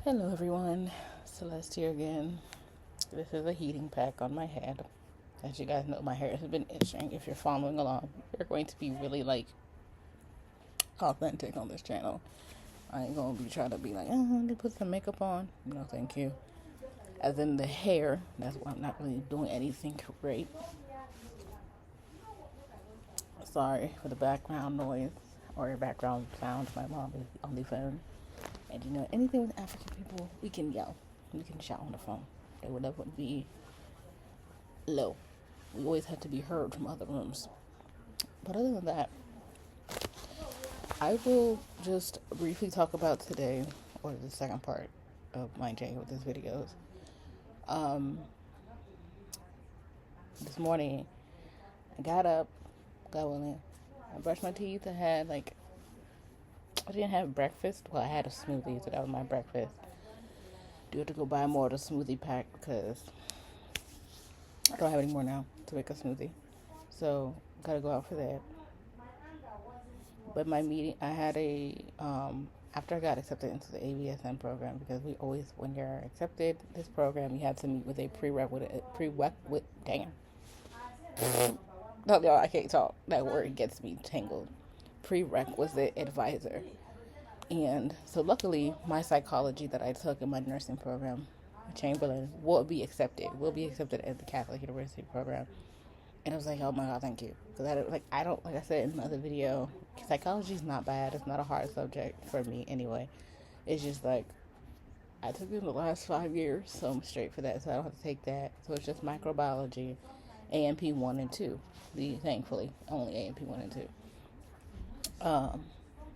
Hello everyone, Celeste here again. This is a heating pack on my head. As you guys know, my hair has been itching. If you're following along, we're going to be really authentic on this channel. I ain't gonna be trying to be like, let me put some makeup on. No, thank you. As in the hair, that's why I'm not really doing anything great. Sorry for the background noise or background sound. My mom is on the phone. And anything with African people, we can yell. We can shout on the phone. They would never be low. We always have to be heard from other rooms. But other than that, I will just briefly talk about today, or the second part of my day with these videos. This morning, I got up, I brushed my teeth. I didn't have breakfast. Well, I had a smoothie, so that was my breakfast. Do have to go buy more of the smoothie pack because I don't have any more now to make a smoothie. So, gotta go out for that. But my meeting, I had after I got accepted into the ABSN program, because we always, when you're accepted this program, you have to meet with a damn. No, I can't talk. That word gets me tangled. Prerequisite advisor. And so luckily, my psychology that I took in my nursing program, Chamberlain, will be accepted at the Catholic University program. And I was like, oh my God, thank you. Because like I said in another video, psychology is not bad. It's not a hard subject for me anyway. It's just like, I took it in the last 5 years, so I'm straight for that. So I don't have to take that. So it's just microbiology, AMP 1 and 2. Thankfully, only AMP 1 and 2.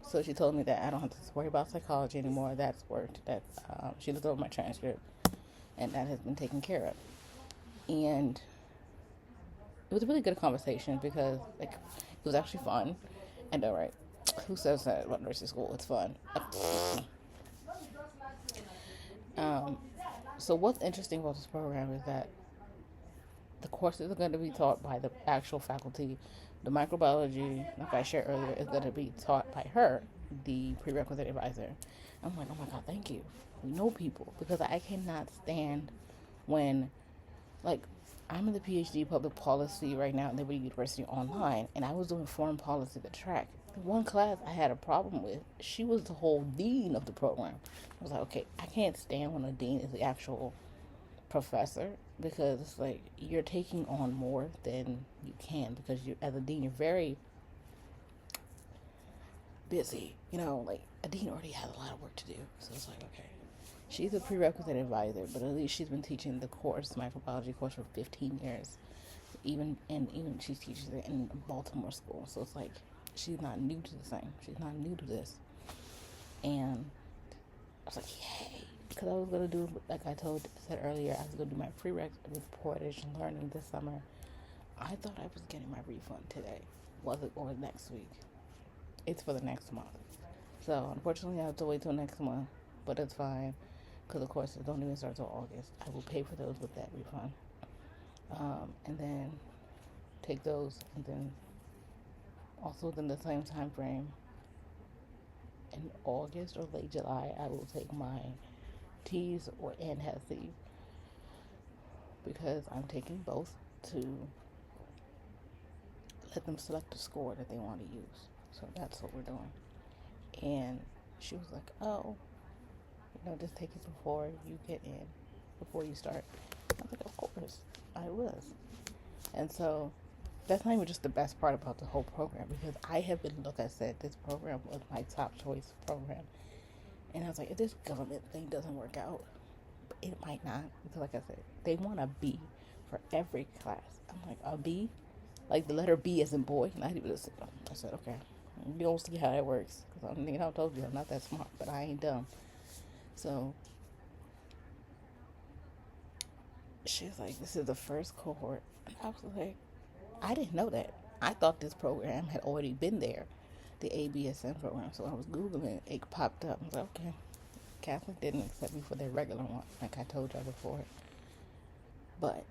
So she told me that I don't have to worry about psychology anymore. That's worked. She looked over my transcript, and that has been taken care of. And it was a really good conversation because it was actually fun. And right, who says that about nursing school? It's fun. So what's interesting about this program is that the courses are going to be taught by the actual faculty. The microbiology, like I shared earlier, is going to be taught by her, the prerequisite advisor. I'm like, oh my God, thank you. We know people, because I cannot stand when, like, I'm in the PhD public policy right now at Liberty University online, and I was doing foreign policy the track. One class I had a problem with, she was the whole dean of the program. I was like, okay, I can't stand when a dean is the actual professor, because it's like you're taking on more than you can, because you, as a dean, you're very busy. Like a dean already has a lot of work to do. So it's like, okay, she's a prerequisite advisor, but at least she's been teaching the course, microbiology course, for 15 years. Even she teaches it in Baltimore school. So it's like she's not new to the thing. She's not new to this. And I was like, yay. Because I was going to do, like I said earlier, I was going to do my prereq reportage and learning this summer. I thought I was getting my refund today. Was it, or next week? It's for the next month. So unfortunately, I have to wait till next month. But it's fine, because of course it don't even start till August. I will pay for those with that refund. And then take those, and then also within the same time frame, in August or late July, I will take my T's and Hep C, because I'm taking both to let them select the score that they want to use. So that's what we're doing. And she was like, oh, just take it before you get in, before you start. I was like, of course, I was. And so that's not even just the best part about the whole program, because I have been, like I said, this program was my top choice program. And I was like, if this government thing doesn't work out, it might not, because like I said, they want a B for every class. I'm like, a B? Like the letter B as in boy? And I said, okay, you'll see how it works. Because I told you I'm not that smart, but I ain't dumb. So she's like, this is the first cohort. And I was like, I didn't know that. I thought this program had already been there, the ABSN program. So I was Googling, it popped up. I was like, okay. Catholic didn't accept me for their regular one, like I told y'all before. But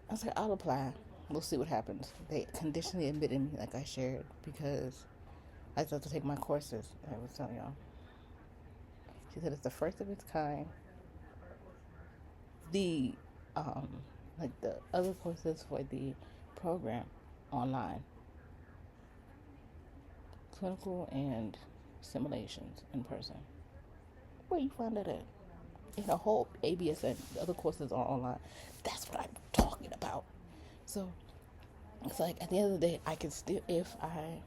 I was like, I'll apply. We'll see what happens. They conditionally admitted me, like I shared, because I still have to take my courses. I was telling y'all. She said it's the first of its kind. The like the other courses for the program online, clinical and simulations in person. Where you find that at? In a whole ABSN, the other courses are online. That's what I'm talking about. So it's like at the end of the day, I can still, if I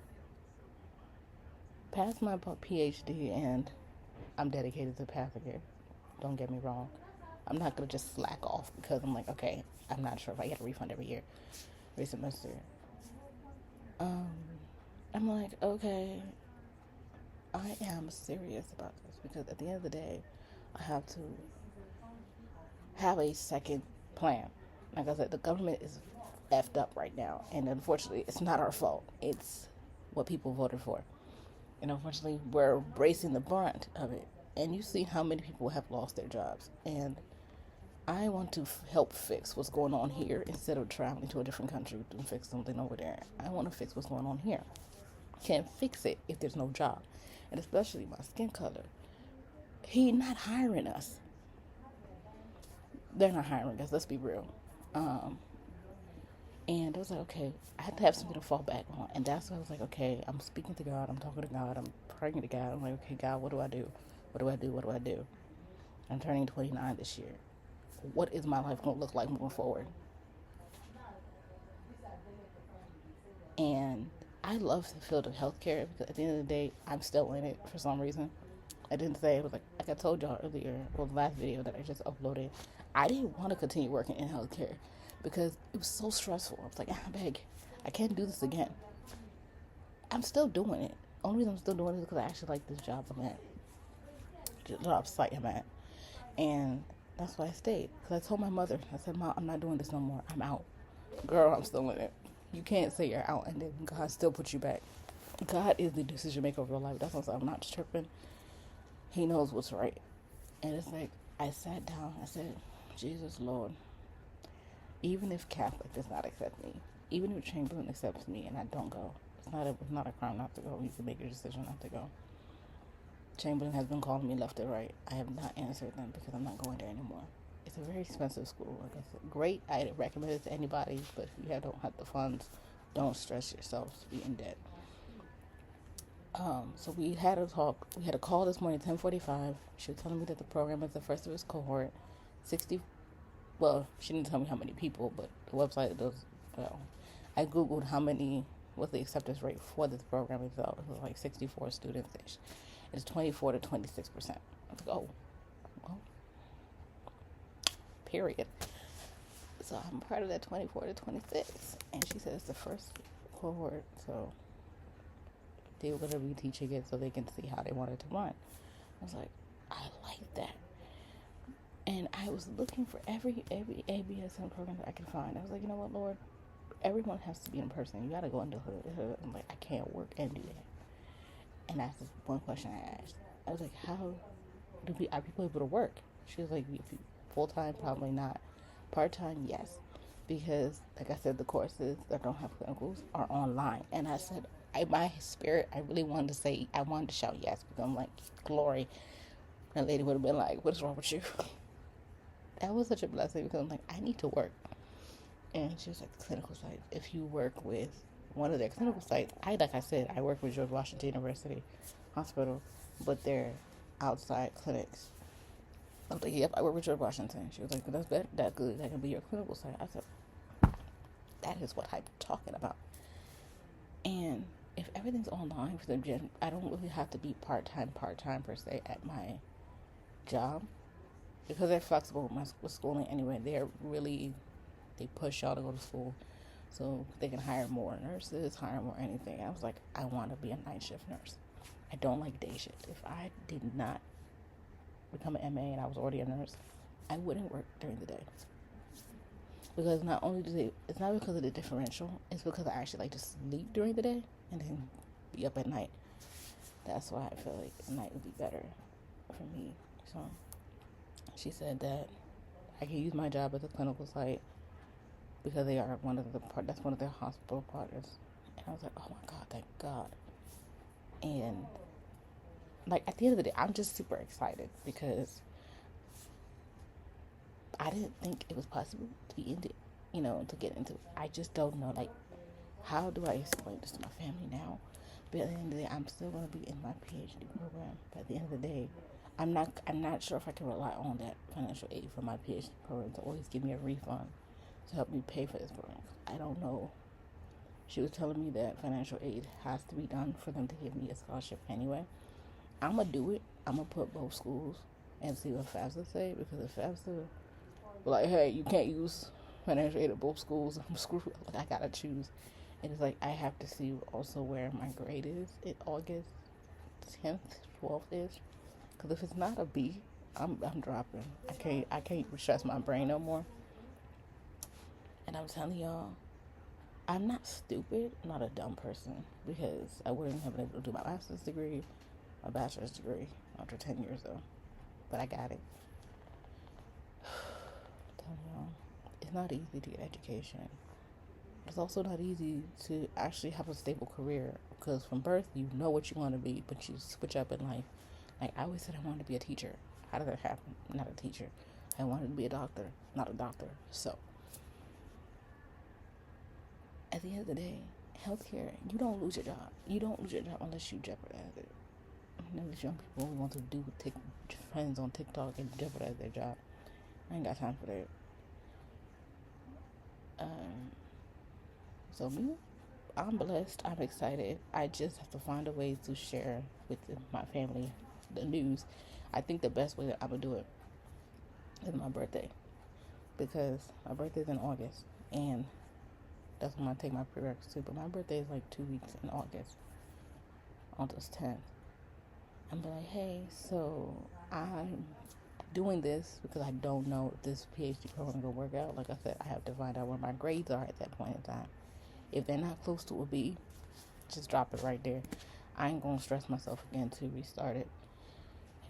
pass my PhD and I'm dedicated to passing it, don't get me wrong. I'm not going to just slack off because I'm like, okay, I'm not sure if I get a refund every year, every semester. I'm like, okay, I am serious about this because at the end of the day, I have to have a second plan. Like I said, the government is effed up right now, and unfortunately, it's not our fault. It's what people voted for, and unfortunately, we're bracing the brunt of it. And you see how many people have lost their jobs, and I want to help fix what's going on here instead of traveling to a different country to fix something over there. I want to fix what's going on here. Can't fix it if there's no job, and especially my skin color. He not hiring us. They're not hiring us. Let's be real. And I was like, okay, I had to have something to fall back on. And that's when I was like, okay, I'm speaking to God. I'm talking to God. I'm praying to God. I'm like, okay, God, what do I do? What do I do? What do I do? I'm turning 29 this year. What is my life going to look like moving forward? And I love the field of healthcare because at the end of the day, I'm still in it for some reason. I didn't say, it was like I told y'all earlier, well, the last video that I just uploaded, I didn't want to continue working in healthcare because it was so stressful. I was like, I can't do this again. I'm still doing it. Only reason I'm still doing it is because I actually like this job I'm at, the job site I'm at. And that's why I stayed. Because I told my mother, I said, Mom, I'm not doing this no more. I'm out. Girl, I'm still in it. You can't say you're out and then God still puts you back. God is the decision maker of your life. That's what I'm not tripping. He knows what's right. And it's like, I sat down, I said, Jesus, Lord, even if Catholic does not accept me, even if Chamberlain accepts me and I don't go, it's not a crime not to go. You can make your decision not to go. Chamberlain has been calling me left and right. I have not answered them because I'm not going there anymore. It's a very expensive school. Like I said, great. I recommend it to anybody, but if you don't have the funds, don't stress yourself to be in debt. So we had a talk. We had a call this morning, 10:45. She was telling me that the program is the first of its cohort. 60. Well, she didn't tell me how many people, but the website does. Well, I googled what's the acceptance rate for this program itself. It was like 64 students ish. It's 24 to 26%. I was like, oh, well, period. So I'm part of that 24 to 26, and she said it's the first cohort, so they were going to be teaching it so they can see how they want it to run. I was like, I like that. And I was looking for every ABSN program that I could find. I was like, you know what, Lord? Everyone has to be in person. You got to go into hood. I'm like, I can't work and do that. And that's just one question I asked. I was like, how are people able to work? She was like, full-time, probably not. Part-time, yes. Because, like I said, the courses that don't have clinicals are online. And I said, my spirit, I really wanted to shout yes. Because I'm like, glory. That lady would have been like, what is wrong with you? That was such a blessing because I'm like, I need to work. And she was like, clinical sites. If you work with one of their clinical sites, like I said, I work with George Washington University Hospital, but they're outside clinics. I was like, yep, I work with George Washington. She was like, that's that good. That can be your clinical site. I said, that is what I'm talking about. And if everything's online for the gym, I don't really have to be part-time per se at my job. Because they're flexible with schooling anyway. They push y'all to go to school so they can hire more nurses, hire more anything. I was like, I want to be a night shift nurse. I don't like day shift. If I did not become an MA and I was already a nurse, I wouldn't work during the day. Because not only it's not because of the differential, it's because I actually like to sleep during the day and then be up at night. That's why I feel like night would be better for me. So she said that I can use my job at the clinical site because they are that's one of their hospital partners. And I was like, oh my God, thank God. And like, at the end of the day, I'm just super excited because I didn't think it was possible to be into, to get into it. I just don't know, like, how do I explain this to my family now? But at the end of the day, I'm still going to be in my PhD program. But at the end of the day, I'm not sure if I can rely on that financial aid for my PhD program to always give me a refund to help me pay for this program. I don't know. She was telling me that financial aid has to be done for them to give me a scholarship anyway. I'm going to do it. I'm going to put both schools and see what FAFSA say, because if FAFSA like, hey, you can't use financial aid at both schools, I'm screwed. Like, I got to choose. And it's like, I have to see also where my grade is in August 10th, 12th is. Because if it's not a B, I'm dropping. I can't stress my brain no more. And I'm telling y'all, I'm not stupid. I'm not a dumb person, because I wouldn't have been able to do my master's degree, my bachelor's degree after 10 years though. But I got it. I'm telling y'all, it's not easy to get education. It's also not easy to actually have a stable career, because from birth you know what you want to be, but you switch up in life. Like, I always said I wanted to be a teacher. How did that happen? I'm not a teacher. I wanted to be a doctor, not a doctor. So at the end of the day, healthcare, you don't lose your job. You don't lose your job unless you jeopardize it. These young people want to do friends on TikTok and jeopardize their job. I ain't got time for that. So me, I'm blessed. I'm excited. I just have to find a way to share with my family the news. I think the best way that I'm going to do it is my birthday, because my birthday's in August, and that's when I take my prereqs too. But my birthday is like 2 weeks in August, August 10th. I'm like, hey, so I'm doing this because I don't know if this PhD program is going to work out. Like I said, I have to find out where my grades are at that point in time. If they're not close to a B, just drop it right there. I ain't going to stress myself again to restart it.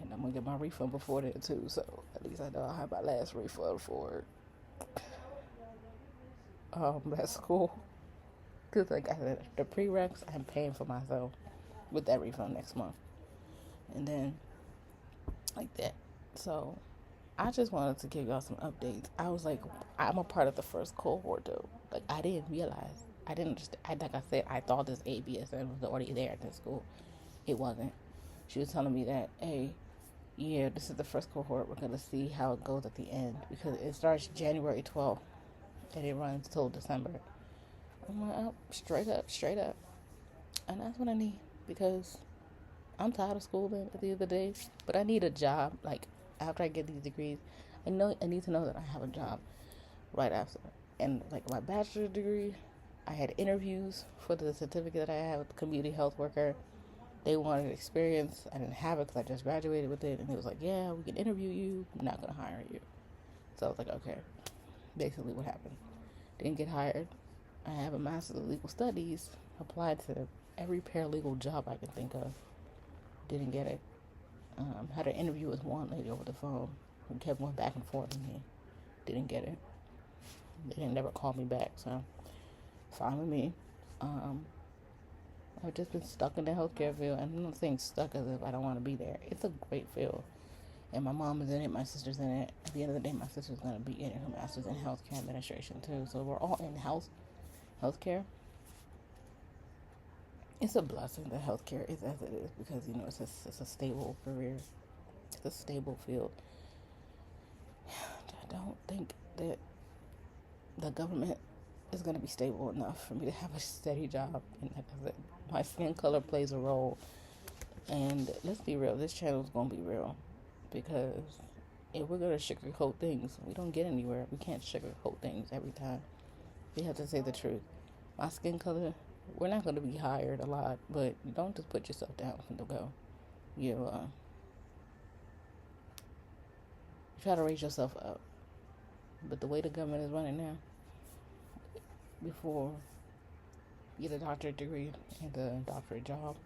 And I'm going to get my refund before that too. So at least I know I have my last refund for that school. Because like I said, the prereqs, I'm paying for myself with that refund next month. And then like that. So I just wanted to give y'all some updates. I was like, I'm a part of the first cohort though. Like, I didn't realize. I didn't understand. Like I said, I thought this ABSN was already there at this school. It wasn't. She was telling me that, hey, yeah, this is the first cohort. We're going to see how it goes at the end, because it starts January 12th and it runs till December. I'm like, oh, straight up. And that's what I need, because I'm tired of schooling at the end of the day, but I need a job. Like, after I get these degrees, I need to know that I have a job right after. And like my bachelor's degree, I had interviews for the certificate that I had with the community health worker. They wanted experience. I didn't have it because I just graduated with it. And it was like, yeah, we can interview you. I'm not going to hire you. So I was like, okay. Basically what happened. Didn't get hired. I have a master's of legal studies. Applied to every paralegal job I can think of. Didn't get it. Had an interview with one lady over the phone who kept going back and forth with me. Didn't get it. They didn't never call me back, so fine with me. I've just been stuck in the healthcare field, and I'm not saying stuck as if I don't want to be there. It's a great field, and my mom is in it, my sister's in it. At the end of the day, my sister's going to be in her master's in healthcare administration too, so we're all in healthcare. It's a blessing that healthcare is as it is, because it's a stable career. It's a stable field. I don't think that the government is going to be stable enough for me to have a steady job. And like I said, my skin color plays a role. And let's be real, this channel is going to be real. Because if we're going to sugarcoat things, we don't get anywhere. We can't sugarcoat things every time. We have to say the truth. My skin color, we're not going to be hired a lot, but you don't just put yourself down from the go. You try to raise yourself up. But the way the government is running now, before you get a doctorate degree and a doctorate job,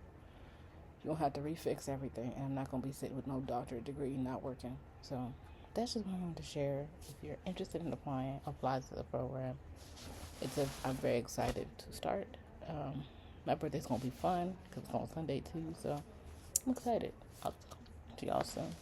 you're going to have to refix everything. And I'm not going to be sitting with no doctorate degree not working. So that's just what I wanted to share. If you're interested in applying, apply to the program. I'm very excited to start. My birthday's going to be fun because it's on Sunday too. So I'm excited. I'll talk to y'all soon.